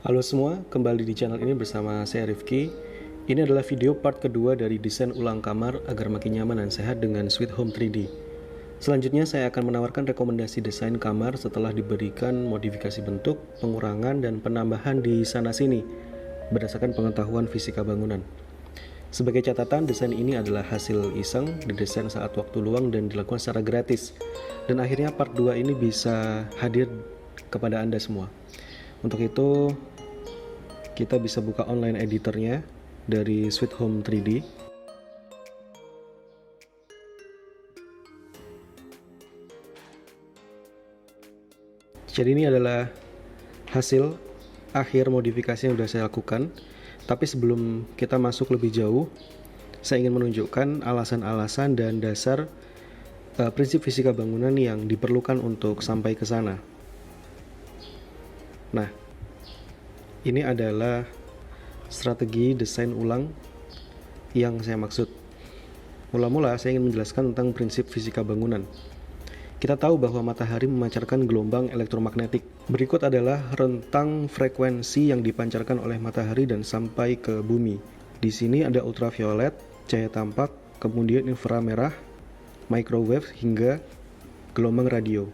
Halo semua, kembali di channel ini bersama saya Rifki. Ini adalah video part kedua dari desain ulang kamar agar makin nyaman dan sehat dengan Sweet Home 3D. Selanjutnya saya akan menawarkan rekomendasi desain kamar setelah diberikan modifikasi bentuk, pengurangan, dan penambahan di sana-sini berdasarkan pengetahuan fisika bangunan. Sebagai catatan, desain ini adalah hasil iseng, didesain saat waktu luang dan dilakukan secara gratis. Dan akhirnya part 2 ini bisa hadir kepada Anda semua. Untuk itu, kita bisa buka online editornya dari Sweet Home 3D. Jadi ini adalah hasil akhir modifikasi yang sudah saya lakukan. Tapi sebelum kita masuk lebih jauh, saya ingin menunjukkan alasan-alasan dan dasar prinsip fisika bangunan yang diperlukan untuk sampai ke sana. Nah, ini adalah strategi desain ulang yang saya maksud. Mula-mula saya ingin menjelaskan tentang prinsip fisika bangunan. Kita tahu bahwa matahari memancarkan gelombang elektromagnetik. Berikut adalah rentang frekuensi yang dipancarkan oleh matahari dan sampai ke bumi. Di sini ada ultraviolet, cahaya tampak, kemudian inframerah, microwave, hingga gelombang radio.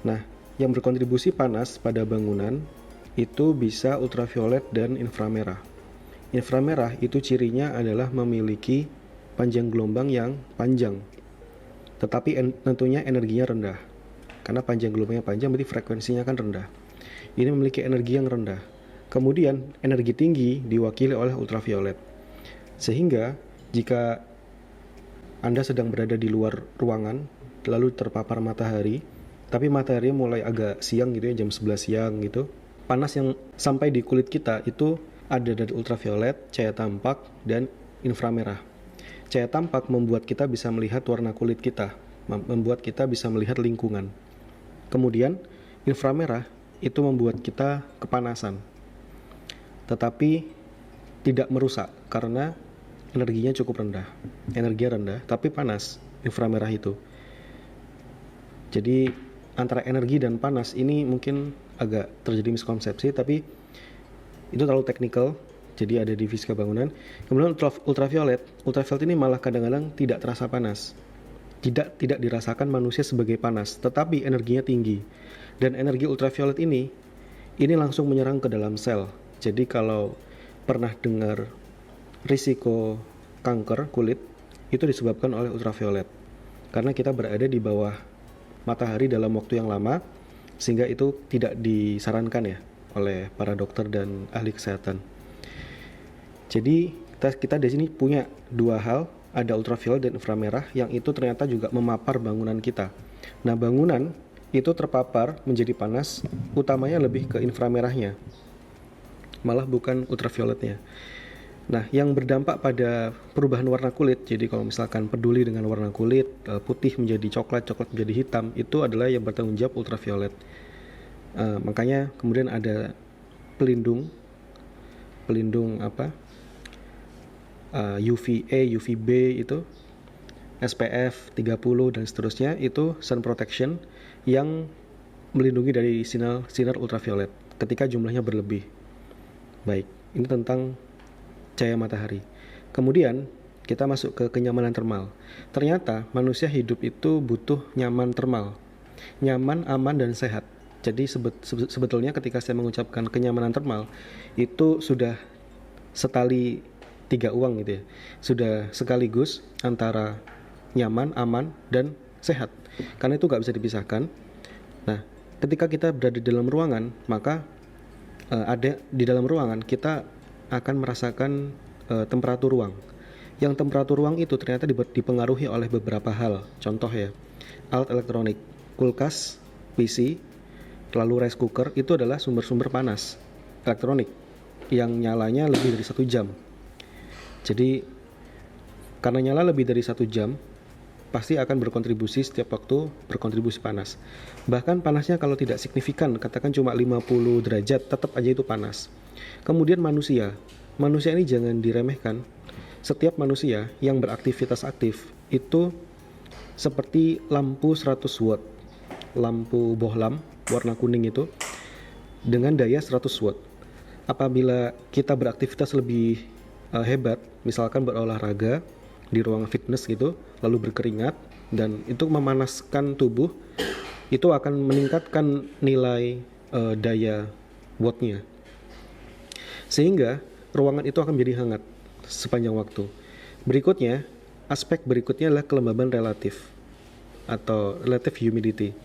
Nah, yang berkontribusi panas pada bangunan itu bisa ultraviolet dan inframerah. Inframerah itu cirinya adalah memiliki panjang gelombang yang panjang, tetapi tentunya energinya rendah. Karena panjang gelombangnya panjang, berarti frekuensinya kan rendah. Ini memiliki energi yang rendah. Kemudian energi tinggi diwakili oleh ultraviolet. Sehingga jika Anda sedang berada di luar ruangan, lalu terpapar matahari, tapi matahari mulai agak siang gitu ya, jam 11 siang gitu, panas yang sampai di kulit kita itu ada dari ultraviolet, cahaya tampak, dan inframerah. Cahaya tampak membuat kita bisa melihat warna kulit kita, membuat kita bisa melihat lingkungan. Kemudian inframerah itu membuat kita kepanasan, tetapi tidak merusak karena energinya cukup rendah. Energinya rendah, tapi panas inframerah itu. Jadi antara energi dan panas ini mungkin agak terjadi miskonsepsi, tapi itu terlalu teknikal. Jadi ada di fisika bangunan. Kemudian ultraviolet ini malah kadang-kadang tidak terasa panas. Tidak dirasakan manusia sebagai panas, tetapi energinya tinggi. Dan energi ultraviolet ini langsung menyerang ke dalam sel. Jadi kalau pernah dengar risiko kanker kulit, itu disebabkan oleh ultraviolet. Karena kita berada di bawah matahari dalam waktu yang lama, sehingga itu tidak disarankan ya oleh para dokter dan ahli kesehatan. Jadi kita di sini punya dua hal, ada ultraviolet dan inframerah yang itu ternyata juga memapar bangunan kita. Nah, bangunan itu terpapar menjadi panas, utamanya lebih ke inframerahnya, malah bukan ultravioletnya. Nah, yang berdampak pada perubahan warna kulit, jadi kalau misalkan peduli dengan warna kulit, putih menjadi coklat, coklat menjadi hitam, itu adalah yang bertanggung jawab ultraviolet. Makanya kemudian ada pelindung UVA, UVB itu, SPF 30 dan seterusnya, itu sun protection yang melindungi dari sinar ultraviolet ketika jumlahnya berlebih. Baik, ini tentang cahaya matahari. Kemudian kita masuk ke kenyamanan termal. Ternyata manusia hidup itu butuh nyaman termal, nyaman, aman, dan sehat. Jadi sebetulnya ketika saya mengucapkan kenyamanan termal, itu sudah setali tiga uang gitu ya. Sudah sekaligus antara nyaman, aman, dan sehat. Karena itu nggak bisa dipisahkan. Nah, ketika kita berada di dalam ruangan, maka ada di dalam ruangan kita akan merasakan temperatur ruang. Yang temperatur ruang itu ternyata dipengaruhi oleh beberapa hal. Contoh ya, alat elektronik, kulkas, PC, lalu rice cooker, itu adalah sumber-sumber panas elektronik yang nyalanya lebih dari 1 jam. Jadi karena nyala lebih dari 1 jam, pasti akan berkontribusi setiap waktu berkontribusi panas. Bahkan panasnya kalau tidak signifikan, katakan cuma 50 derajat, tetap aja itu panas. Kemudian manusia ini jangan diremehkan. Setiap manusia yang beraktivitas aktif itu seperti lampu 100 watt, lampu bohlam warna kuning itu dengan daya 100 watt. Apabila kita beraktivitas lebih hebat, misalkan berolahraga di ruang fitness gitu, lalu berkeringat dan itu memanaskan tubuh, itu akan meningkatkan nilai daya wattnya, sehingga ruangan itu akan menjadi hangat sepanjang waktu. Berikutnya, aspek berikutnya adalah kelembaban relatif atau relative humidity,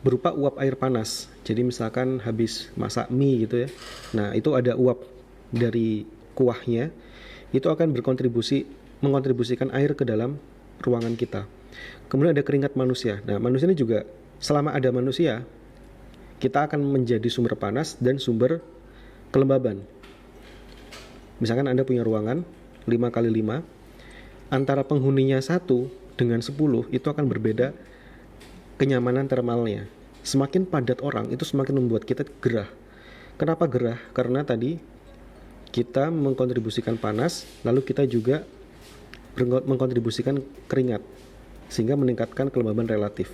berupa uap air panas. Jadi misalkan habis masak mie gitu ya, nah itu ada uap dari kuahnya, itu akan mengontribusikan air ke dalam ruangan kita. Kemudian ada keringat manusia. Nah, manusia ini juga, selama ada manusia, kita akan menjadi sumber panas dan sumber kelembaban. Misalkan Anda punya ruangan 5x5, antara penghuninya 1 dengan 10 itu akan berbeda kenyamanan termalnya. Semakin padat orang itu semakin membuat kita gerah. Kenapa gerah? Karena tadi kita mengkontribusikan panas, lalu kita juga mengkontribusikan keringat, sehingga meningkatkan kelembaban relatif.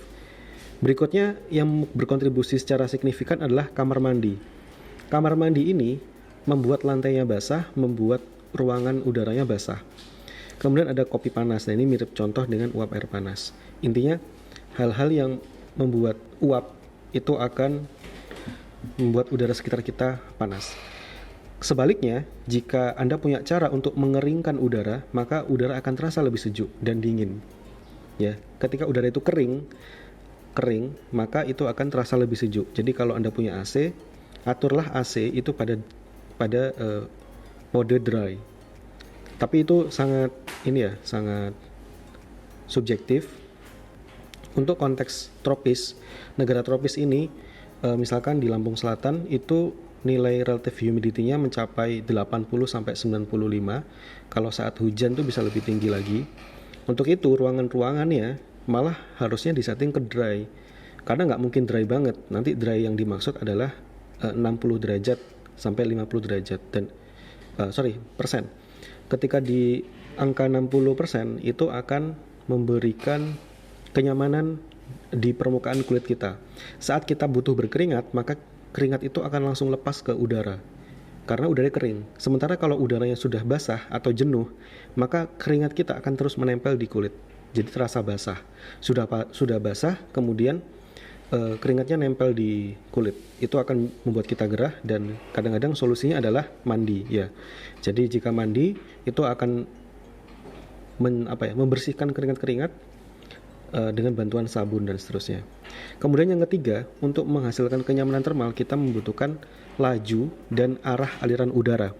Berikutnya yang berkontribusi secara signifikan adalah kamar mandi. Kamar mandi ini membuat lantainya basah, membuat ruangan udaranya basah. Kemudian ada kopi panas. Nah, ini mirip contoh dengan uap air panas. Intinya hal-hal yang membuat uap itu akan membuat udara sekitar kita panas. Sebaliknya, jika Anda punya cara untuk mengeringkan udara, maka udara akan terasa lebih sejuk dan dingin. Ya, ketika udara itu kering, maka itu akan terasa lebih sejuk. Jadi kalau Anda punya AC, aturlah AC itu pada mode dry. Tapi itu sangat subjektif. Untuk konteks tropis, negara tropis ini, misalkan di Lampung Selatan itu nilai relative humidity-nya mencapai 80-95. Kalau saat hujan tuh bisa lebih tinggi lagi. Untuk itu ruangannya malah harusnya disetting ke dry, karena nggak mungkin dry banget. Nanti dry yang dimaksud adalah 60 derajat sampai 50 derajat dan persen. Ketika di angka 60% itu akan memberikan kenyamanan di permukaan kulit kita. Saat kita butuh berkeringat, maka keringat itu akan langsung lepas ke udara karena udaranya kering. Sementara kalau udaranya sudah basah atau jenuh, maka keringat kita akan terus menempel di kulit. Jadi terasa basah. Sudah basah, kemudian keringatnya nempel di kulit. Itu akan membuat kita gerah dan kadang-kadang solusinya adalah mandi ya. Jadi jika mandi itu akan membersihkan keringat-keringat dengan bantuan sabun dan seterusnya. Kemudian yang ketiga, untuk menghasilkan kenyamanan termal kita membutuhkan laju dan arah aliran udara.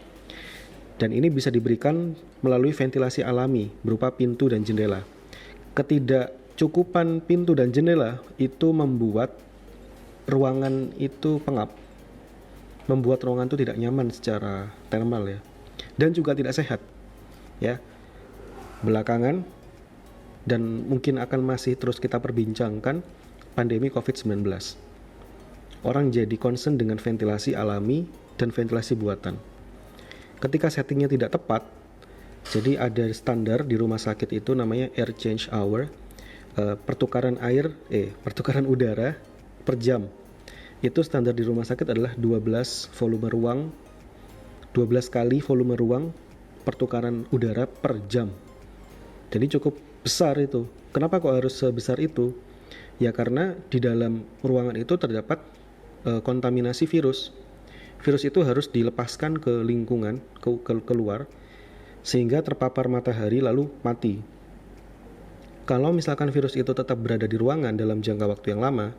Dan ini bisa diberikan melalui ventilasi alami berupa pintu dan jendela. Ketidakcukupan pintu dan jendela itu membuat ruangan itu pengap, membuat ruangan itu tidak nyaman secara thermal ya, dan juga tidak sehat ya. Belakangan dan mungkin akan masih terus kita perbincangkan pandemi COVID-19. Orang jadi concern dengan ventilasi alami dan ventilasi buatan. Ketika settingnya tidak tepat, jadi ada standar di rumah sakit itu namanya air change hour, pertukaran udara per jam. Itu standar di rumah sakit adalah 12 kali volume ruang pertukaran udara per jam. Jadi cukup besar itu. Kenapa kok harus sebesar itu? Ya karena di dalam ruangan itu terdapat kontaminasi virus. Virus itu harus dilepaskan ke lingkungan, keluar, sehingga terpapar matahari lalu mati. Kalau misalkan virus itu tetap berada di ruangan dalam jangka waktu yang lama,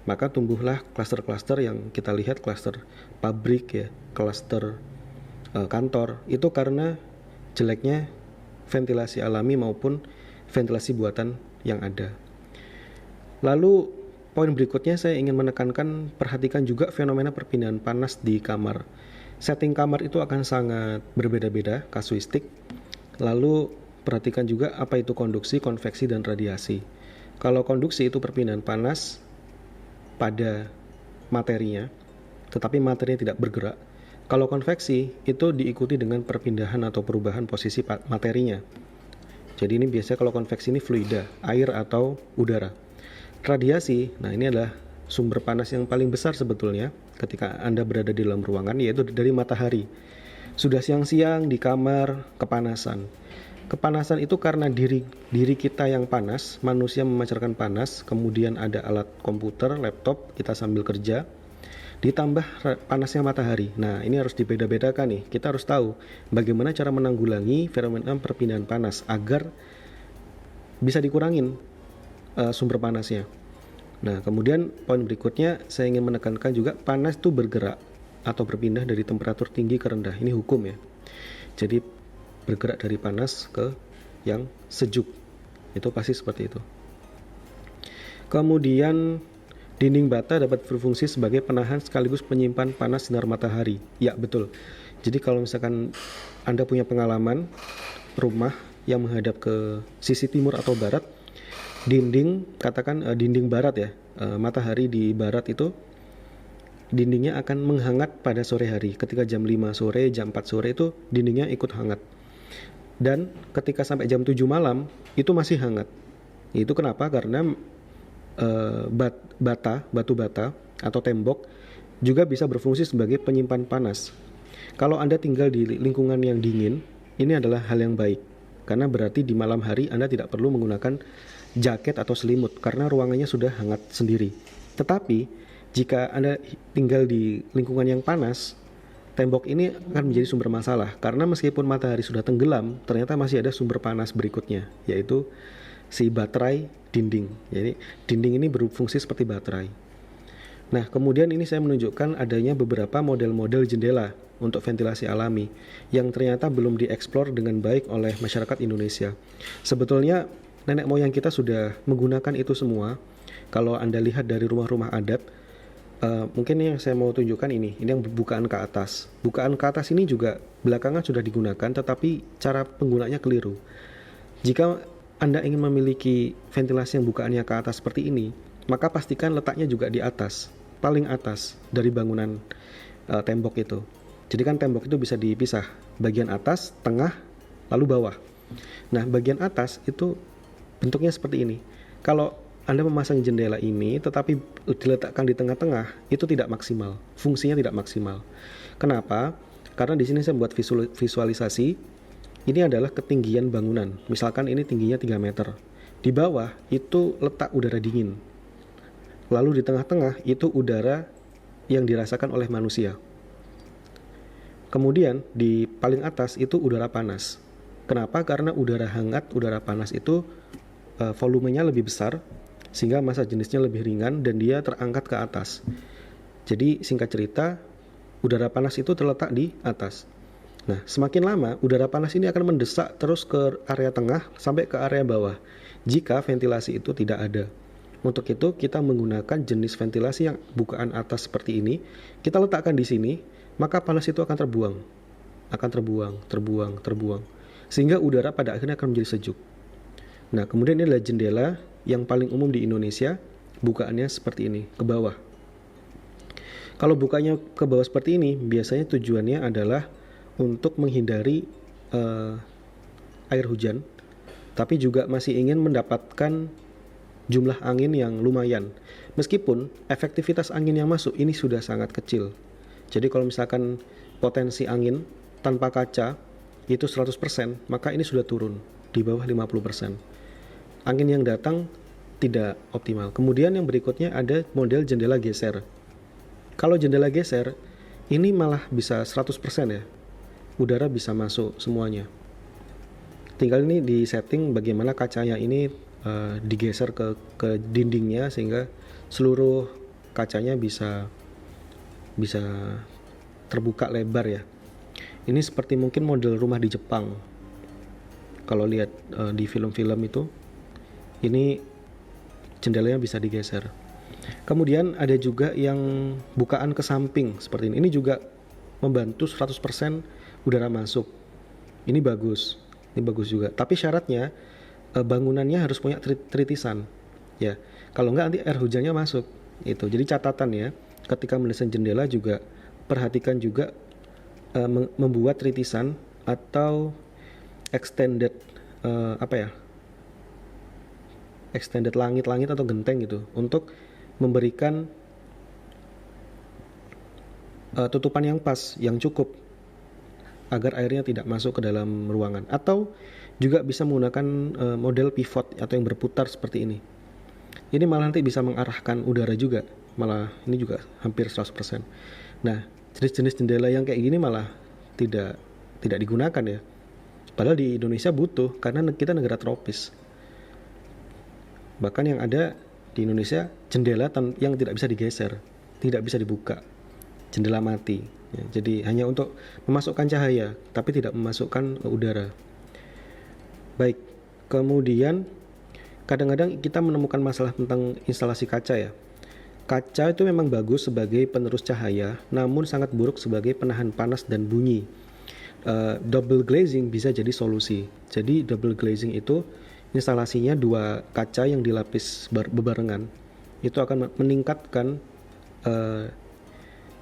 maka tumbuhlah klaster-klaster yang kita lihat, klaster pabrik ya, klaster kantor. Itu karena jeleknya ventilasi alami maupun ventilasi buatan yang ada. Lalu poin berikutnya saya ingin menekankan, perhatikan juga fenomena perpindahan panas di kamar. Setting kamar itu akan sangat berbeda-beda, kasuistik. Lalu perhatikan juga apa itu konduksi, konveksi, dan radiasi. Kalau konduksi itu perpindahan panas pada materinya, tetapi materinya tidak bergerak. Kalau konveksi itu diikuti dengan perpindahan atau perubahan posisi materinya. Jadi ini biasanya kalau konveksi ini fluida, air atau udara. Radiasi, nah ini adalah sumber panas yang paling besar sebetulnya ketika Anda berada di dalam ruangan, yaitu dari matahari. Sudah siang-siang di kamar, kepanasan. Kepanasan itu karena diri kita yang panas, manusia memancarkan panas, kemudian ada alat komputer, laptop, kita sambil kerja, ditambah panasnya matahari. Nah, ini harus dibeda-bedakan nih. Kita harus tahu bagaimana cara menanggulangi fenomena perpindahan panas agar bisa dikurangin sumber panasnya. Nah, kemudian poin berikutnya saya ingin menekankan juga panas itu bergerak atau berpindah dari temperatur tinggi ke rendah. Ini hukum ya. Jadi bergerak dari panas ke yang sejuk. Itu pasti seperti itu. Kemudian dinding bata dapat berfungsi sebagai penahan sekaligus penyimpan panas sinar matahari. Ya, betul. Jadi kalau misalkan Anda punya pengalaman rumah yang menghadap ke sisi timur atau barat, dinding barat ya, matahari di barat itu dindingnya akan menghangat pada sore hari. Ketika jam 5 sore, jam 4 sore itu dindingnya ikut hangat. Dan ketika sampai jam 7 malam itu masih hangat. Itu kenapa? Karena batu bata atau tembok juga bisa berfungsi sebagai penyimpan panas. Kalau Anda tinggal di lingkungan yang dingin, ini adalah hal yang baik. Karena berarti di malam hari Anda tidak perlu menggunakan jaket atau selimut karena ruangannya sudah hangat sendiri. Tetapi jika Anda tinggal di lingkungan yang panas, tembok ini akan menjadi sumber masalah karena meskipun matahari sudah tenggelam, ternyata masih ada sumber panas berikutnya, yaitu si baterai dinding. Jadi dinding ini berfungsi seperti baterai. Nah, kemudian ini saya menunjukkan adanya beberapa model-model jendela untuk ventilasi alami yang ternyata belum dieksplor dengan baik oleh masyarakat Indonesia. Sebetulnya nenek moyang kita sudah menggunakan itu semua. Kalau Anda lihat dari rumah-rumah adat, mungkin yang saya mau tunjukkan ini yang bukaan ke atas. Bukaan ke atas ini juga belakangan sudah digunakan, tetapi cara penggunanya keliru. Jika Anda ingin memiliki ventilasi yang bukaannya ke atas seperti ini, maka pastikan letaknya juga di atas, paling atas dari bangunan tembok itu. Jadi kan tembok itu bisa dipisah, bagian atas, tengah, lalu bawah. Nah, bagian atas itu bentuknya seperti ini. Kalau Anda memasang jendela ini tetapi diletakkan di tengah-tengah, itu tidak maksimal. Fungsinya tidak maksimal. Kenapa? Karena di sini saya buat visualisasi. Ini adalah ketinggian bangunan. Misalkan ini tingginya 3 meter. Di bawah itu letak udara dingin. Lalu di tengah-tengah itu udara yang dirasakan oleh manusia. Kemudian di paling atas itu udara panas. Kenapa? Karena udara hangat, udara panas itu volumenya lebih besar, sehingga massa jenisnya lebih ringan dan dia terangkat ke atas. Jadi singkat cerita, udara panas itu terletak di atas. Nah, semakin lama udara panas ini akan mendesak terus ke area tengah sampai ke area bawah jika ventilasi itu tidak ada. Untuk itu kita menggunakan jenis ventilasi yang bukaan atas seperti ini. Kita letakkan di sini, maka panas itu akan terbuang, sehingga udara pada akhirnya akan menjadi sejuk. Nah, kemudian ini adalah jendela yang paling umum di Indonesia, bukaannya seperti ini, ke bawah. Kalau bukanya ke bawah seperti ini, biasanya tujuannya adalah untuk menghindari air hujan, tapi juga masih ingin mendapatkan jumlah angin yang lumayan. Meskipun efektivitas angin yang masuk ini sudah sangat kecil. Jadi kalau misalkan potensi angin tanpa kaca itu 100%, maka ini sudah turun di bawah 50%. Angin yang datang tidak optimal. Kemudian yang berikutnya ada model jendela geser. Kalau jendela geser, ini malah bisa 100% ya. Udara bisa masuk semuanya. Tinggal ini di setting bagaimana kacanya ini digeser ke dindingnya sehingga seluruh kacanya bisa terbuka lebar ya. Ini seperti mungkin model rumah di Jepang. Kalau lihat di film-film itu, ini jendelanya bisa digeser. Kemudian ada juga yang bukaan ke samping seperti ini. Ini juga membantu 100% udara masuk. Ini bagus juga. Tapi syaratnya bangunannya harus punya tritisan. Ya, kalau enggak nanti air hujannya masuk. Itu. Jadi catatan ya, ketika mendesain jendela juga perhatikan juga membuat tritisan atau extended extended langit-langit atau genteng gitu untuk memberikan tutupan yang pas, yang cukup agar airnya tidak masuk ke dalam ruangan. Atau juga bisa menggunakan model pivot atau yang berputar seperti ini. Ini malah nanti bisa mengarahkan udara juga, malah ini juga hampir 100%. Nah, jenis-jenis jendela yang kayak gini malah tidak digunakan ya. Padahal di Indonesia butuh, karena kita negara tropis. Bahkan yang ada di Indonesia jendela yang tidak bisa digeser, tidak bisa dibuka, jendela mati ya. Jadi hanya untuk memasukkan cahaya, tapi tidak memasukkan udara. Baik, kemudian kadang-kadang kita menemukan masalah tentang instalasi kaca ya. Kaca itu memang bagus sebagai penerus cahaya, namun sangat buruk sebagai penahan panas dan bunyi. Double glazing bisa jadi solusi. Jadi double glazing itu instalasinya dua kaca yang dilapis bebarengan. Itu akan meningkatkan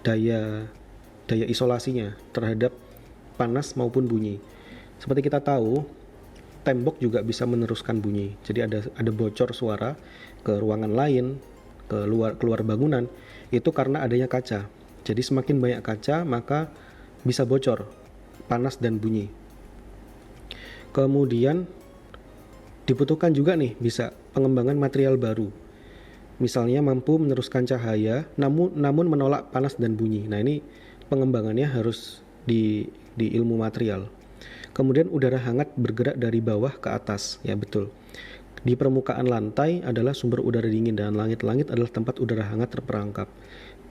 daya isolasinya terhadap panas maupun bunyi. Seperti kita tahu, tembok juga bisa meneruskan bunyi. Jadi ada bocor suara ke ruangan lain, keluar bangunan, itu karena adanya kaca. Jadi semakin banyak kaca, maka bisa bocor panas dan bunyi. Kemudian dibutuhkan juga nih bisa pengembangan material baru. Misalnya mampu meneruskan cahaya namun menolak panas dan bunyi. Nah, ini pengembangannya harus di ilmu material. Kemudian udara hangat bergerak dari bawah ke atas. Ya betul. Di permukaan lantai adalah sumber udara dingin dan langit-langit adalah tempat udara hangat terperangkap.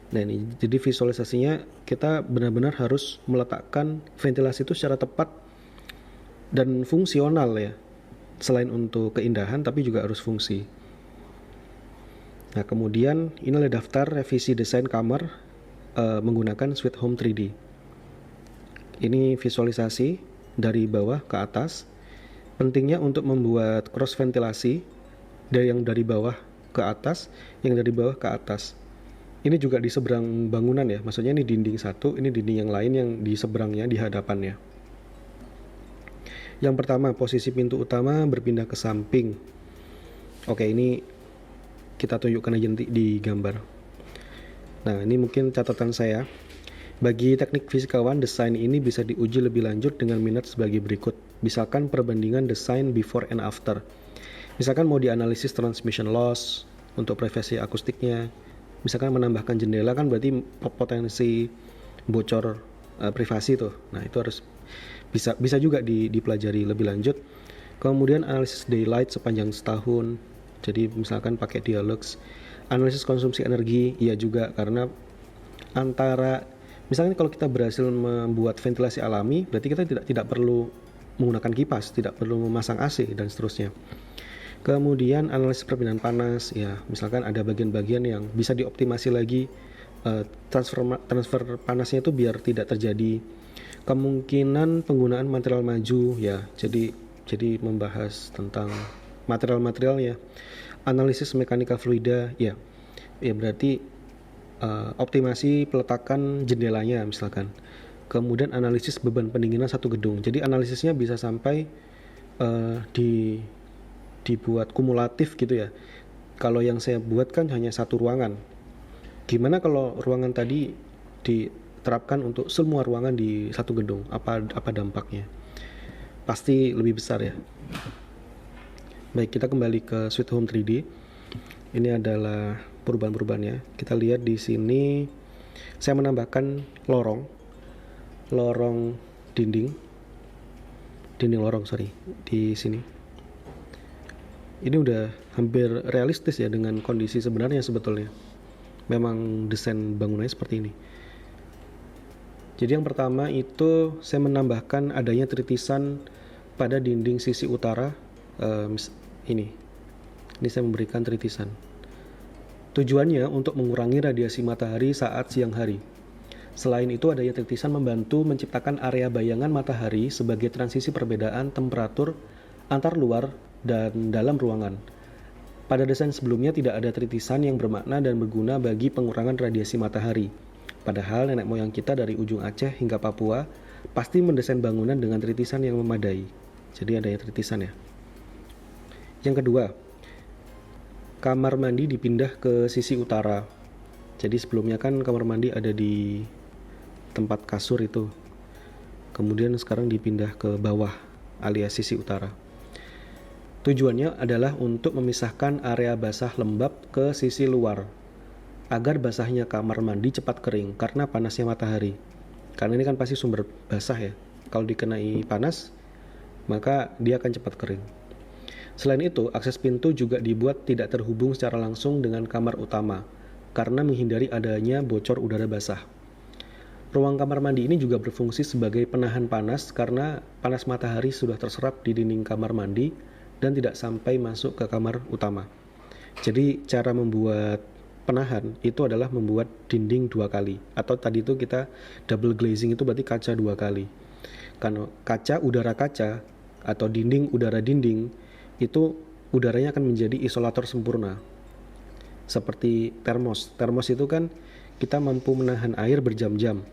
Nah, ini jadi visualisasinya kita benar-benar harus meletakkan ventilasi itu secara tepat dan fungsional ya. Selain untuk keindahan tapi juga harus fungsi. Nah, kemudian inilah daftar revisi desain kamar menggunakan Sweet Home 3D. Ini visualisasi dari bawah ke atas. Pentingnya untuk membuat cross ventilasi dari yang dari bawah ke atas, yang dari bawah ke atas. Ini juga di seberang bangunan ya, maksudnya ini dinding satu, ini dinding yang lain yang di seberangnya, di hadapannya. Yang pertama, posisi pintu utama berpindah ke samping. Oke, ini kita tunjukkan aja nanti di gambar. Nah, ini mungkin catatan saya. Bagi teknik fisikawan, desain ini bisa diuji lebih lanjut dengan minat sebagai berikut. Misalkan perbandingan desain before and after. Misalkan mau dianalisis transmission loss untuk privasi akustiknya. Misalkan menambahkan jendela kan berarti potensi bocor privasi tuh. Nah, itu harus bisa juga dipelajari lebih lanjut. Kemudian analisis daylight sepanjang setahun. Jadi misalkan pakai Dialux. Analisis konsumsi energi, iya juga, karena antara misalnya kalau kita berhasil membuat ventilasi alami, berarti kita tidak perlu menggunakan kipas, tidak perlu memasang AC dan seterusnya. Kemudian analisis perpindahan panas, ya misalkan ada bagian-bagian yang bisa dioptimasi lagi, transfer panasnya itu biar tidak terjadi. Kemungkinan penggunaan material maju, ya jadi membahas tentang material-materialnya. Analisis mekanika fluida, ya berarti optimasi peletakan jendelanya misalkan. Kemudian analisis beban pendinginan satu gedung. Jadi analisisnya bisa sampai dibuat kumulatif gitu ya. Kalau yang saya buat kan hanya satu ruangan. Gimana kalau ruangan tadi diterapkan untuk semua ruangan di satu gedung? Apa dampaknya? Pasti lebih besar ya. Baik, kita kembali ke Sweet Home 3D. Ini adalah perubahan-perubahannya. Kita lihat di sini saya menambahkan lorong dinding lorong di sini. Ini udah hampir realistis ya dengan kondisi sebenarnya sebetulnya. Memang desain bangunannya seperti ini. Jadi yang pertama itu saya menambahkan adanya tritisan pada dinding sisi utara. Ini saya memberikan tritisan. Tujuannya untuk mengurangi radiasi matahari saat siang hari. Selain itu, adanya tritisan membantu menciptakan area bayangan matahari sebagai transisi perbedaan temperatur antar luar dan dalam ruangan. Pada desain sebelumnya tidak ada tritisan yang bermakna dan berguna bagi pengurangan radiasi matahari. Padahal nenek moyang kita dari ujung Aceh hingga Papua pasti mendesain bangunan dengan tritisan yang memadai. Jadi adanya tritisan ya. Yang kedua, kamar mandi dipindah ke sisi utara. Jadi sebelumnya kan kamar mandi ada di tempat kasur itu. Kemudian sekarang dipindah ke bawah alias sisi utara. Tujuannya adalah untuk memisahkan area basah lembab ke sisi luar agar basahnya kamar mandi cepat kering karena panasnya matahari. Karena ini kan pasti sumber basah ya. Kalau dikenai panas, maka dia akan cepat kering. Selain itu, akses pintu juga dibuat tidak terhubung secara langsung dengan kamar utama karena menghindari adanya bocor udara basah. Ruang kamar mandi ini juga berfungsi sebagai penahan panas karena panas matahari sudah terserap di dinding kamar mandi dan tidak sampai masuk ke kamar utama. Jadi cara membuat penahan itu adalah membuat dinding 2 kali, atau tadi itu kita double glazing, itu berarti kaca 2 kali. Karena kaca udara kaca atau dinding udara dinding itu udaranya akan menjadi isolator sempurna. Seperti termos. Termos itu kan kita mampu menahan air berjam-jam.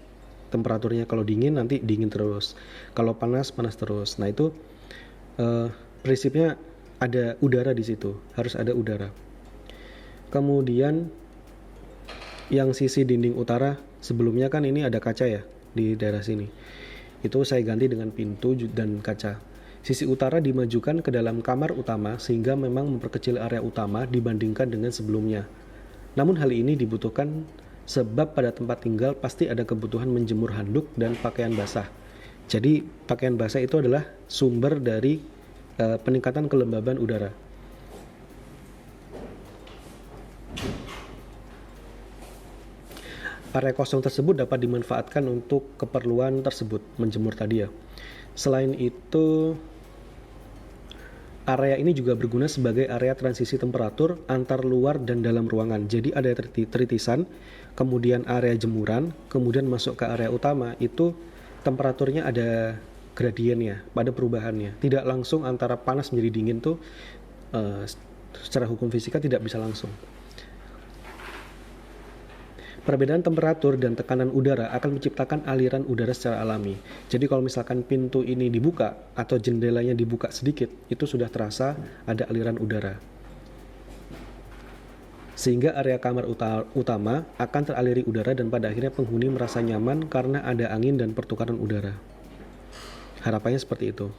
Temperaturnya kalau dingin nanti dingin terus. Kalau panas panas terus. Nah, itu prinsipnya ada udara di situ, harus ada udara. Kemudian yang sisi dinding utara, sebelumnya kan ini ada kaca ya di daerah sini. Itu saya ganti dengan pintu dan kaca. Sisi utara dimajukan ke dalam kamar utama sehingga memang memperkecil area utama dibandingkan dengan sebelumnya. Namun hal ini dibutuhkan sebab pada tempat tinggal pasti ada kebutuhan menjemur handuk dan pakaian basah. Jadi pakaian basah itu adalah sumber dari peningkatan kelembaban udara. Area kosong tersebut dapat dimanfaatkan untuk keperluan tersebut, menjemur tadi ya. Selain itu, area ini juga berguna sebagai area transisi temperatur antar luar dan dalam ruangan. Jadi ada tritisan, kemudian area jemuran, kemudian masuk ke area utama, itu temperaturnya ada gradiennya, pada perubahannya. Tidak langsung antara panas menjadi dingin tuh secara hukum fisika tidak bisa langsung. Perbedaan temperatur dan tekanan udara akan menciptakan aliran udara secara alami. Jadi kalau misalkan pintu ini dibuka atau jendelanya dibuka sedikit, itu sudah terasa ada aliran udara. Sehingga area kamar utama akan teraliri udara dan pada akhirnya penghuni merasa nyaman karena ada angin dan pertukaran udara. Harapannya seperti itu.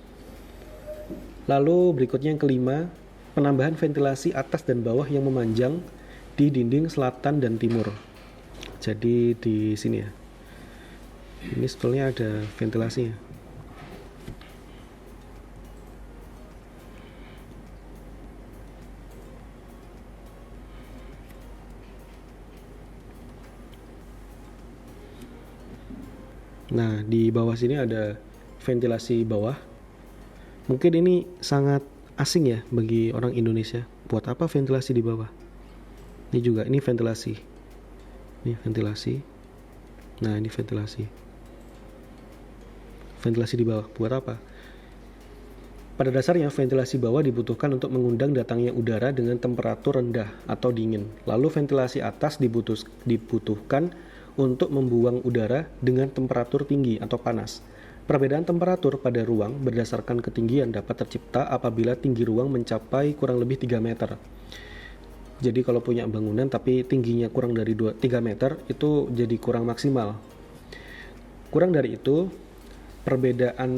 Lalu berikutnya yang kelima, penambahan ventilasi atas dan bawah yang memanjang di dinding selatan dan timur. Jadi di sini ya, ini sebetulnya ada ventilasinya. Nah, di bawah sini ada ventilasi bawah. Mungkin ini sangat asing ya bagi orang Indonesia. Buat apa ventilasi di bawah? Ini juga, ini ventilasi. Ini ventilasi. Nah, ini ventilasi. Ventilasi di bawah buat apa? Pada dasarnya ventilasi bawah dibutuhkan untuk mengundang datangnya udara dengan temperatur rendah atau dingin. Lalu ventilasi atas dibutuhkan untuk membuang udara dengan temperatur tinggi atau panas. Perbedaan temperatur pada ruang berdasarkan ketinggian dapat tercipta apabila tinggi ruang mencapai kurang lebih 3 meter. Jadi kalau punya bangunan tapi tingginya kurang dari 3 meter itu jadi kurang maksimal. Kurang dari itu, perbedaan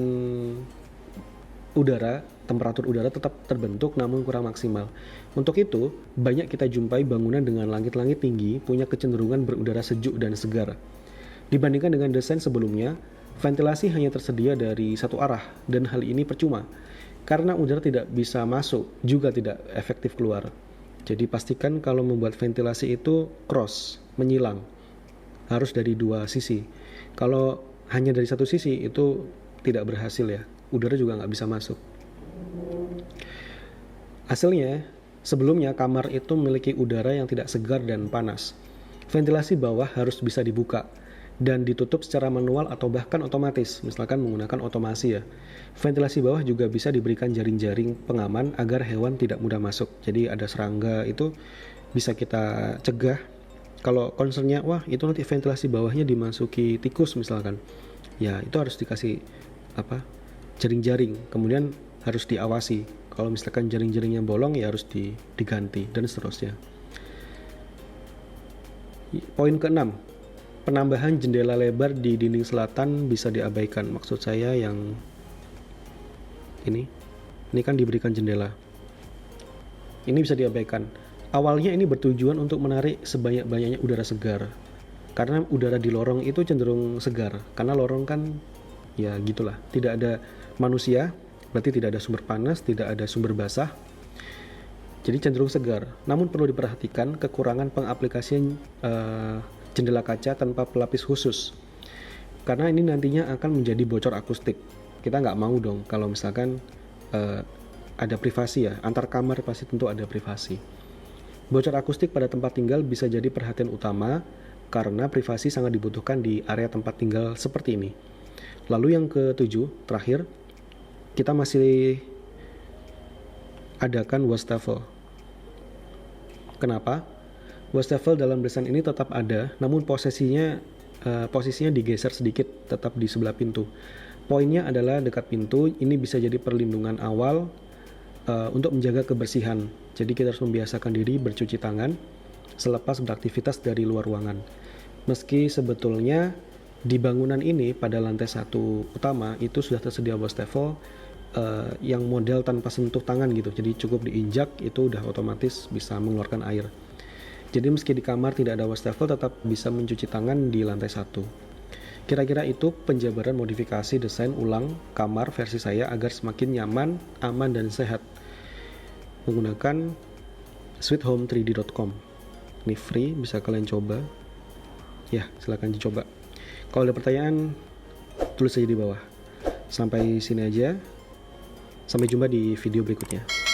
udara, temperatur udara tetap terbentuk namun kurang maksimal. Untuk itu, banyak kita jumpai bangunan dengan langit-langit tinggi punya kecenderungan berudara sejuk dan segar. Dibandingkan dengan desain sebelumnya, ventilasi hanya tersedia dari satu arah dan hal ini percuma karena udara tidak bisa masuk juga tidak efektif keluar. Jadi pastikan kalau membuat ventilasi itu cross, menyilang. Harus dari 2 sisi. Kalau hanya dari satu sisi itu tidak berhasil ya. Udara juga nggak bisa masuk. Hasilnya, sebelumnya kamar itu memiliki udara yang tidak segar dan panas. Ventilasi bawah harus bisa dibuka dan ditutup secara manual atau bahkan otomatis, misalkan menggunakan otomasi ya. Ventilasi bawah juga bisa diberikan jaring-jaring pengaman agar hewan tidak mudah masuk. Jadi ada serangga itu bisa kita cegah. Kalau concernnya, wah itu nanti ventilasi bawahnya dimasuki tikus misalkan, ya itu harus dikasih jaring-jaring. Kemudian harus diawasi. Kalau misalkan jaring-jaringnya bolong ya harus diganti dan seterusnya. Poin ke-6. Penambahan jendela lebar di dinding selatan bisa diabaikan. Maksud saya yang ini kan diberikan jendela. Ini bisa diabaikan. Awalnya ini bertujuan untuk menarik sebanyak-banyaknya udara segar. Karena udara di lorong itu cenderung segar. Karena lorong kan ya gitulah, tidak ada manusia, berarti tidak ada sumber panas, tidak ada sumber basah. Jadi cenderung segar. Namun perlu diperhatikan kekurangan pengaplikasian jendela kaca tanpa pelapis khusus. Karena ini nantinya akan menjadi bocor akustik. Kita nggak mau dong kalau misalkan ada privasi ya, antar kamar pasti tentu ada privasi. Bocor akustik pada tempat tinggal bisa jadi perhatian utama karena privasi sangat dibutuhkan di area tempat tinggal seperti ini. Lalu yang ketujuh, terakhir, kita masih adakan wastafel. Kenapa? Wastafel dalam desain ini tetap ada, namun posisinya digeser sedikit, tetap di sebelah pintu. Poinnya adalah dekat pintu, ini bisa jadi perlindungan awal untuk menjaga kebersihan. Jadi kita harus membiasakan diri bercuci tangan selepas beraktivitas dari luar ruangan. Meski sebetulnya di bangunan ini pada lantai 1 utama itu sudah tersedia wastafel yang model tanpa sentuh tangan gitu. Jadi cukup diinjak itu udah otomatis bisa mengeluarkan air. Jadi meski di kamar tidak ada wastafel tetap bisa mencuci tangan di lantai 1. Kira-kira itu penjabaran modifikasi desain ulang kamar versi saya agar semakin nyaman, aman, dan sehat menggunakan sweethome3d.com. Ini free, bisa kalian coba. Ya, silahkan dicoba. Kalau ada pertanyaan, tulis saja di bawah. Sampai sini aja. Sampai jumpa di video berikutnya.